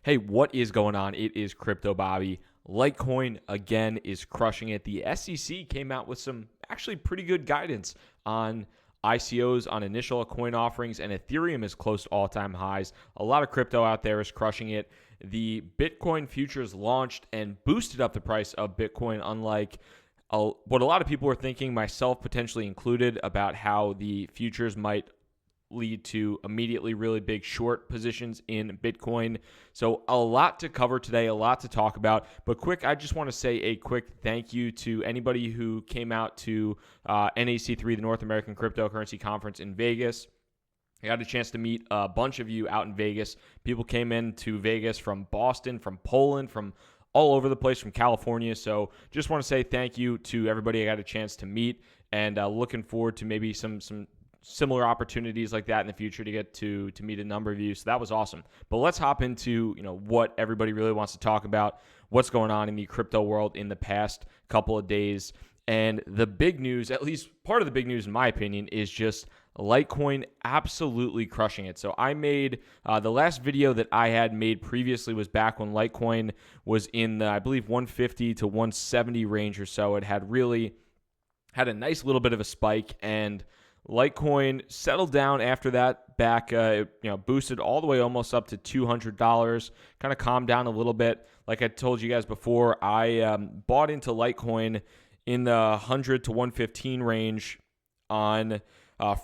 Hey, what is going on? It is Crypto Bobby. Litecoin, again, is crushing it. The SEC came out with some actually pretty good guidance on ICOs, on initial coin offerings, and Ethereum is close to all-time highs. A lot of crypto out there is crushing it. The Bitcoin futures launched and boosted up the price of Bitcoin, unlike what a lot of people were thinking, myself potentially included, about how the futures might lead to immediately really big short positions in Bitcoin. So a lot to cover today, a lot to talk about. But I just want to say a quick thank you to anybody who came out to NAC3, the North American Cryptocurrency Conference in Vegas. I got a chance to meet a bunch of you out in Vegas. People came in to Vegas from Boston, from Poland, from all over the place, from California. So just want to say thank you to everybody I got a chance to meet, and looking forward to maybe some similar opportunities like that in the future to get to meet a number of you. So that was awesome. But let's hop into what everybody really wants to talk about, what's going on in the crypto world in the past couple of days. And the big news, at least part of the big news in my opinion, is just Litecoin absolutely crushing it. So I made the last video that I had made previously was back when Litecoin was in the, I believe, 150 to 170 range or so. It had really had a nice little bit of a spike, and Litecoin settled down after that back, boosted all the way almost up to $200, kind of calmed down a little bit. Like I told you guys before, I bought into Litecoin in the 100 to 115 range on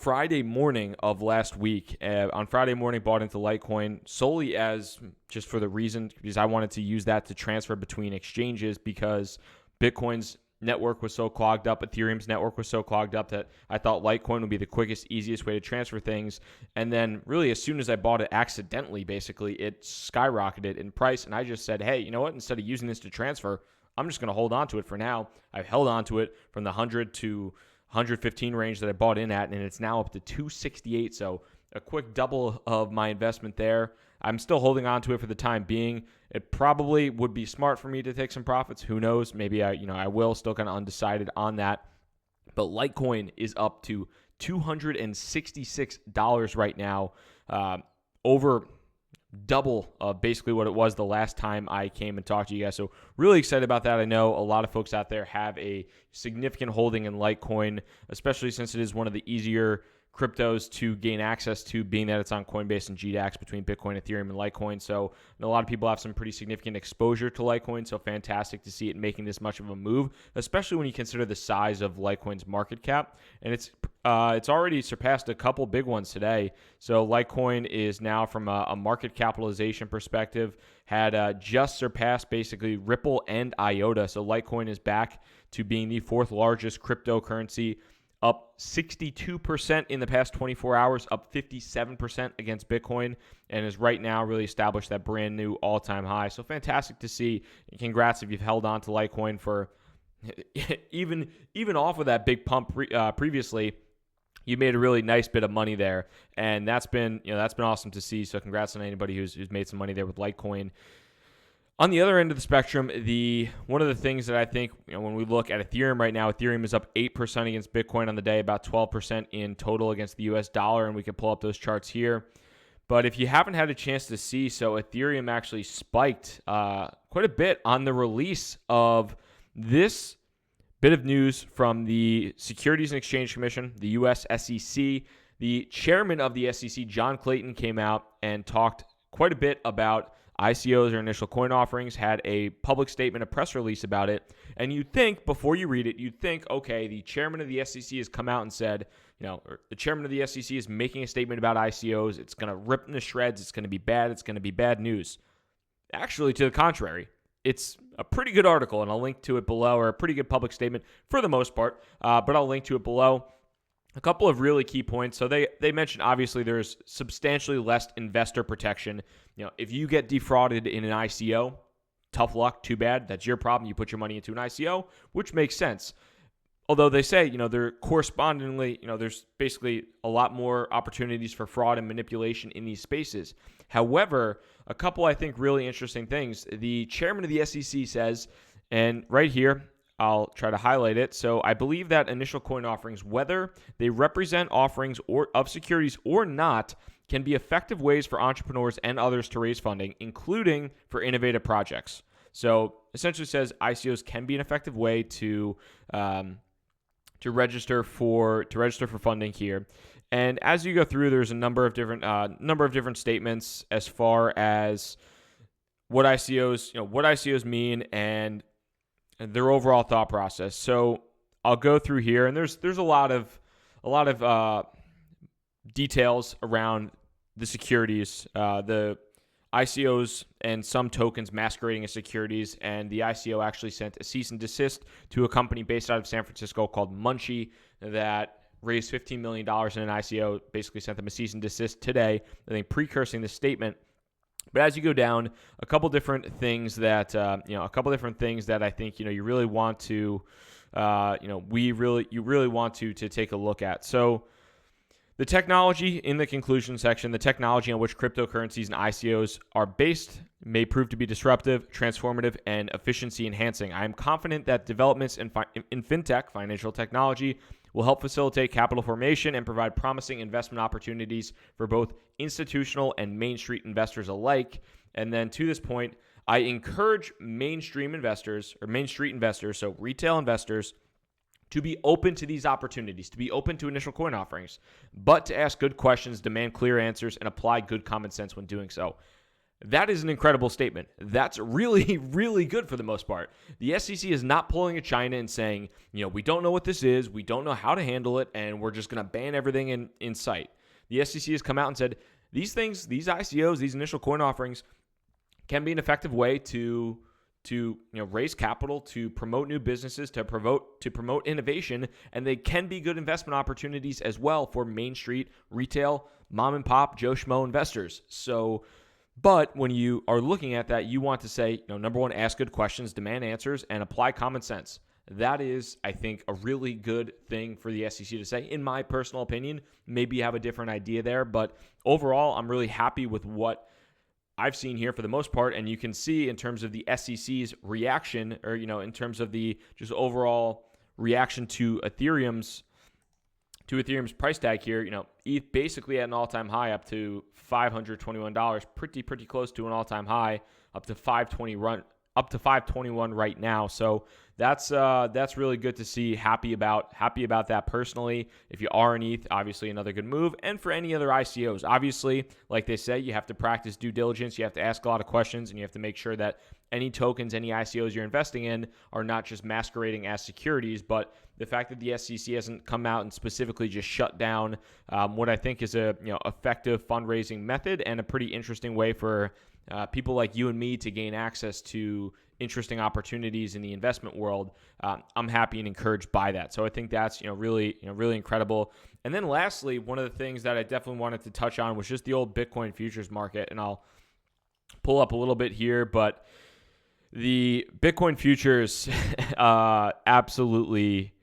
Friday morning of last week. On Friday morning, bought into Litecoin solely as just for the reason because I wanted to use that to transfer between exchanges because Bitcoin's network was so clogged up, Ethereum's network was so clogged up that I thought Litecoin would be the quickest, easiest way to transfer things. And then really as soon as I bought it accidentally, basically, it skyrocketed in price. And I just said, hey, you know what? Instead of using this to transfer, I'm just going to hold on to it for now. I've held on to it from the 100 to 115 range that I bought in at, and it's now up to 268. So a quick double of my investment there. I'm still holding on to it for the time being. It probably would be smart for me to take some profits. Who knows? Maybe I will. Still kind of undecided on that. But Litecoin is up to $266 right now, over double of basically what it was the last time I came and talked to you guys. So really excited about that. I know a lot of folks out there have a significant holding in Litecoin, especially since it is one of the easier cryptos to gain access to, being that it's on CoinBase and GDAX between Bitcoin, Ethereum, and Litecoin. So a lot of people have some pretty significant exposure to Litecoin, so fantastic to see it making this much of a move, especially when you consider the size of Litecoin's market cap. And it's already surpassed a couple big ones today. So Litecoin is now, from a market capitalization perspective, had just surpassed basically Ripple and IOTA. So Litecoin is back to being the fourth largest cryptocurrency, up 62% in the past 24 hours, up 57% against Bitcoin, and is right now really established that brand new all-time high. So fantastic to see. Congrats if you've held on to Litecoin for even off of that big pump previously. You made a really nice bit of money there, and that's been awesome to see. So congrats on anybody who's made some money there with Litecoin. On the other end of the spectrum, one of the things that I think, when we look at Ethereum right now, Ethereum is up 8% against Bitcoin on the day, about 12% in total against the US dollar, and we can pull up those charts here. But if you haven't had a chance to see, so Ethereum actually spiked quite a bit on the release of this bit of news from the Securities and Exchange Commission, the US SEC. The chairman of the SEC, John Clayton, came out and talked quite a bit about ICOs, or initial coin offerings, had a public statement, a press release about it. And you'd think, before you read it, okay, the chairman of the SEC has come out and said, or the chairman of the SEC is making a statement about ICOs. It's going to rip in the shreds. It's going to be bad. It's going to be bad news. Actually, to the contrary, it's a pretty good article, and I'll link to it below, or a pretty good public statement for the most part, but I'll link to it below. A couple of really key points. So they mentioned, obviously, there's substantially less investor protection. If you get defrauded in an ICO, tough luck, too bad. That's your problem. You put your money into an ICO, which makes sense. Although they say, there correspondingly, there's basically a lot more opportunities for fraud and manipulation in these spaces. However, a couple, I think, really interesting things. The chairman of the SEC says, and right here, I'll try to highlight it. So I believe that initial coin offerings, whether they represent offerings of securities or not, can be effective ways for entrepreneurs and others to raise funding, including for innovative projects. So essentially says ICOs can be an effective way to register for funding here. And as you go through, there's a number of different statements as far as what ICOs mean and their overall thought process. So I'll go through here, and there's a lot of details around the securities, the ICOs and some tokens masquerading as securities, and the ICO actually sent a cease and desist to a company based out of San Francisco called Munchie that raised $15 million in an ICO, basically sent them a cease and desist today, I think precursing the statement. But as you go down, a couple different things that I think you really want to, you really want to take a look at. So the technology in the conclusion section, the technology on which cryptocurrencies and ICOs are based may prove to be disruptive, transformative, and efficiency enhancing. I am confident that developments in fintech, financial technology, will help facilitate capital formation and provide promising investment opportunities for both institutional and Main Street investors alike. And then to this point, I encourage Main Street investors, so retail investors, to be open to these opportunities, to be open to initial coin offerings, but to ask good questions, demand clear answers, and apply good common sense when doing so. That is an incredible statement. That's really, really good for the most part. The SEC is not pulling a China and saying, we don't know what this is, we don't know how to handle it, and we're just going to ban everything in sight. The SEC has come out and said, these things, these ICOs, these initial coin offerings can be an effective way to raise capital, to promote new businesses, to promote innovation, and they can be good investment opportunities as well for Main Street, retail, mom and pop, Joe Schmo investors. But when you are looking at that, you want to say, number one, ask good questions, demand answers, and apply common sense. That is, I think, a really good thing for the SEC to say, in my personal opinion. Maybe you have a different idea there, but overall, I'm really happy with what I've seen here for the most part, and you can see in terms of the SEC's reaction, or in terms of the just overall reaction to Ethereum's price tag here. ETH basically at an all-time high up to $521, pretty close to an all-time high, up to 521 right now. So that's really good to see. Happy about that personally. If you are an ETH, obviously another good move. And for any other ICOs, obviously, like they say, you have to practice due diligence. You have to ask a lot of questions, and you have to make sure that any tokens, any ICOs you're investing in are not just masquerading as securities. But the fact that the SEC hasn't come out and specifically just shut down what I think is a effective fundraising method and a pretty interesting way for people like you and me to gain access to interesting opportunities in the investment world, I'm happy and encouraged by that. So I think that's really incredible. And then lastly, one of the things that I definitely wanted to touch on was just the old Bitcoin futures market, and I'll pull up a little bit here, but the Bitcoin futures absolutely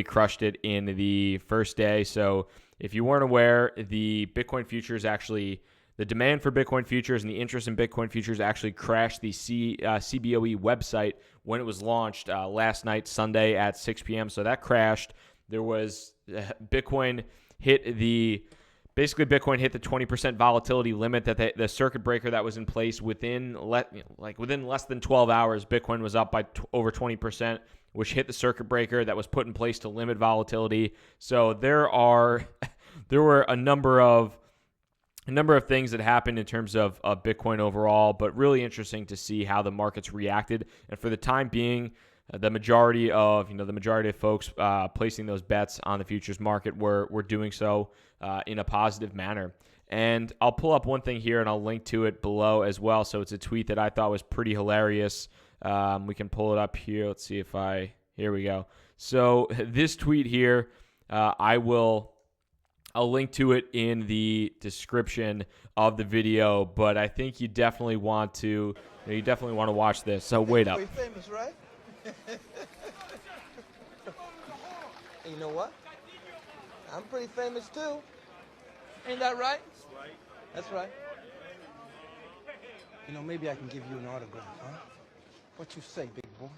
crushed it in the first day. So if you weren't aware, the Bitcoin futures actually, the demand for Bitcoin futures and the interest in Bitcoin futures actually crashed the CBOE website when it was launched last night, Sunday at 6 p.m. So that crashed. There was Bitcoin hit the 20% volatility limit that the circuit breaker that was in place within less than 12 hours. Bitcoin was up by over 20%, which hit the circuit breaker that was put in place to limit volatility. So there were a number of things that happened in terms of Bitcoin overall, but really interesting to see how the markets reacted. And for the time being, the majority of folks placing those bets on the futures market were doing so in a positive manner. And I'll pull up one thing here and I'll link to it below as well. So it's a tweet that I thought was pretty hilarious. We can pull it up here. Let's see here we go. So this tweet here, I'll link to it in the description of the video, but I think you definitely want to watch this. So wait up. Pretty famous, right? And you know what? I'm pretty famous too. Ain't that right? That's right. Maybe I can give you an autograph, huh? What you say, big boy?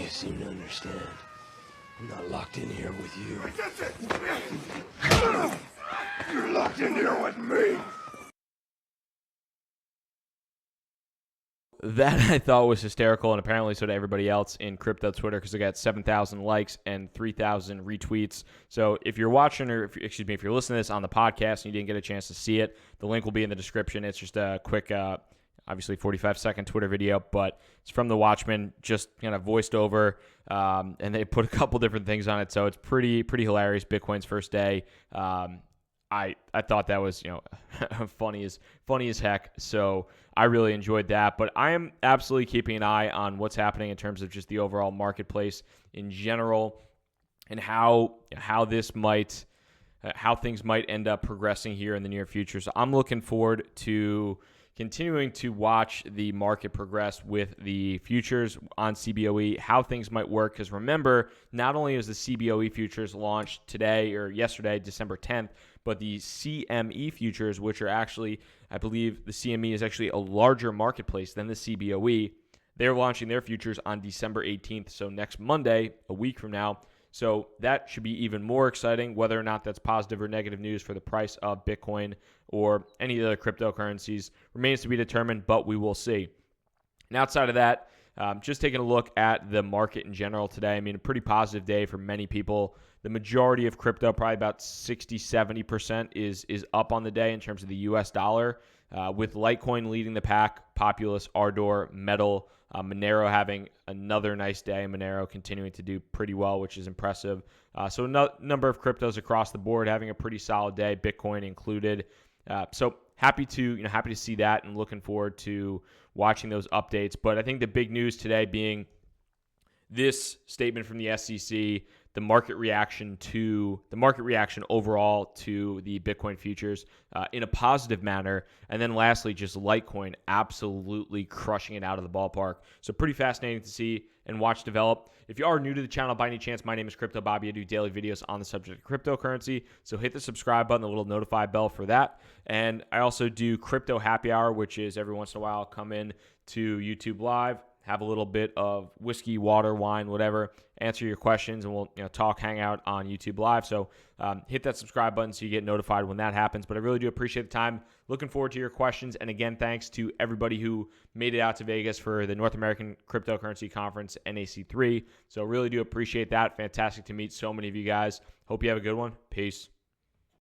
You seem to understand. I'm not locked in here with you. You're locked in here with me. That I thought was hysterical, and apparently so did everybody else in crypto Twitter, because they got 7,000 likes and 3,000 retweets. So if you're watching, or if you're listening to this on the podcast and you didn't get a chance to see it, the link will be in the description. It's just a quick, obviously 45-second Twitter video, but it's from the Watchman, just kind of voiced over, and they put a couple different things on it. So it's pretty hilarious. Bitcoin's first day. I thought that was, funny as heck. So I really enjoyed that. But I am absolutely keeping an eye on what's happening in terms of just the overall marketplace in general, and how things might end up progressing here in the near future. So I'm looking forward to continuing to watch the market progress with the futures on CBOE, how things might work. Because remember, not only is the CBOE futures launched today or yesterday, December 10th, but the CME futures, which are actually, I believe the CME is actually a larger marketplace than the CBOE. They're launching their futures on December 18th, so next Monday, a week from now. So that should be even more exciting. Whether or not that's positive or negative news for the price of Bitcoin or any other cryptocurrencies remains to be determined, but we will see. And outside of that, just taking a look at the market in general today, I mean, a pretty positive day for many people. The majority of crypto, probably about 60-70%, is up on the day in terms of the US dollar, with Litecoin leading the pack, Populous, Ardor, Metal, Monero having another nice day. Monero continuing to do pretty well, which is impressive. So a number of cryptos across the board having a pretty solid day, Bitcoin included. So happy to see that, and looking forward to watching those updates. But I think the big news today being this statement from the SEC, the market reaction overall to the Bitcoin futures in a positive manner, and then lastly, just Litecoin absolutely crushing it out of the ballpark. So pretty fascinating to see and watch develop. If you are new to the channel by any chance, my name is Crypto Bobby. I do daily videos on the subject of cryptocurrency, so hit the subscribe button, the little notify bell for that. And I also do Crypto Happy Hour, which is every once in a while I'll come in to YouTube Live, have a little bit of whiskey, water, wine, whatever, answer your questions, and we'll talk, hang out on YouTube Live. So hit that subscribe button so you get notified when that happens. But I really do appreciate the time. Looking forward to your questions. And again, thanks to everybody who made it out to Vegas for the North American Cryptocurrency Conference, NAC3. So really do appreciate that. Fantastic to meet so many of you guys. Hope you have a good one. Peace.